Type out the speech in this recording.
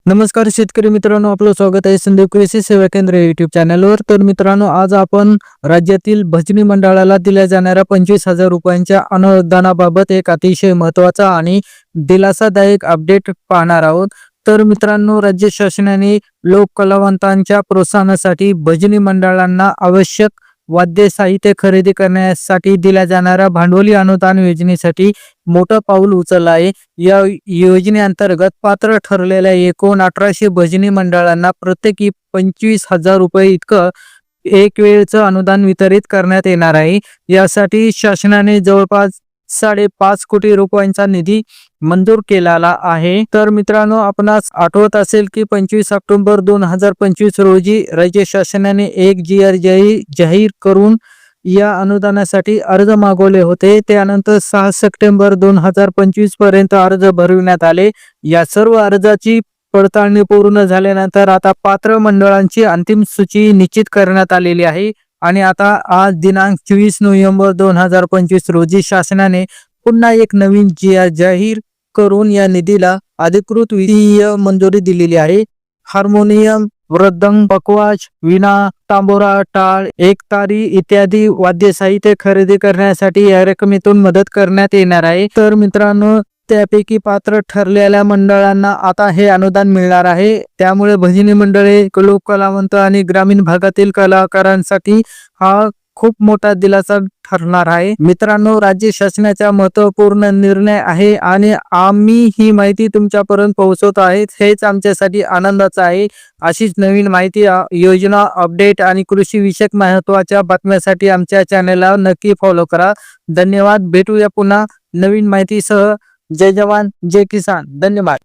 नमस्कार शेतकरी मित्रांनो, आपलं स्वागत आहे संदीप कृषी सेवा केंद्र YouTube चॅनलवर। तर मित्रांनो, आज आपण राज्यातील भजनी मंडळाला दिल्या जाणाऱ्या 25,000 रुपयांच्या अनुदानाबाबत एक अतिशय महत्त्वाचा आणि दिलासादायक अपडेट पाहणार आहोत। तर मित्रांनो, राज्य शासनाने लोक कलावंतांच्या प्रोत्साहनासाठी भजनी मंडळांना आवश्यक वाद्य साहित्य खरेदी करण्यासाठी दिल्या जाणाऱ्या भांडवली अनुदान योजनेसाठी मोठं पाऊल उचललं आहे। या योजनेअंतर्गत पात्र ठरलेल्या एकूण 1800 भजनी मंडळांना प्रत्येकी 25,000 रुपये इतकं एक वेळचं अनुदान वितरित करण्यात येणार आहे। यासाठी शासनाने जवळपास 5.5 कोटी रुपयांचा निधी मंजूर केलेला आहे। तर मित्रांनो, आपणास आठवत असेल की 25 ऑक्टोबर 2025 रोजी राज्य शासनाने एक GR जाहीर करून या अनुदानासाठी अर्ज मागवले होते। त्यानंतर 6 सप्टेंबर 2025 पर्यंत अर्ज भरविण्यात आले। या सर्व अर्जाची पडताळणी पूर्ण झाल्यानंतर आता पात्र मंडळांची अंतिम सूची निश्चित करण्यात आलेली आहे आणि आता आज दिनांक 24 नोव्हेंबर 2025 रोजी शासनाने पुन्हा एक नवीन GR जाहीर करून या निधीला अधिकृत वित्तीय मंजुरी दिलेली आहे। हार्मोनियम, मृदंग, पखवाज, वीणा, तांबोरा, टाळ, एकतारी इत्यादी वाद्य साहित्य खरेदी करण्यासाठी या रकमेतून मदत करण्यात येणार आहे। तर मित्रांनो, त्यापैकी पात्र ठरलेल्या मंडळांना आता हे अनुदान मिळणार आहे। त्यामुळे भजनी मंडळे, लोक कलावंत आणि ग्रामीण भागातील कलाकारांसाठी हा खूप मोठा दिलासा ठरणार आहे। मित्रांनो, राज्य शासनाचा महत्त्वपूर्ण निर्णय आहे आणि आम्ही ही माहिती तुमच्यापर्यंत पोहोचवत आहे, हेच आमच्यासाठी आनंदाचं आहे। अशीच नवीन माहिती, योजना, अपडेट आणि कृषी विषयक महत्त्वाच्या बातम्यांसाठी आमच्या चॅनलला नक्की फॉलो करा। धन्यवाद। भेटूया पुन्हा नवीन माहितीसह। जय जवान जय किसान। धन्यवाद।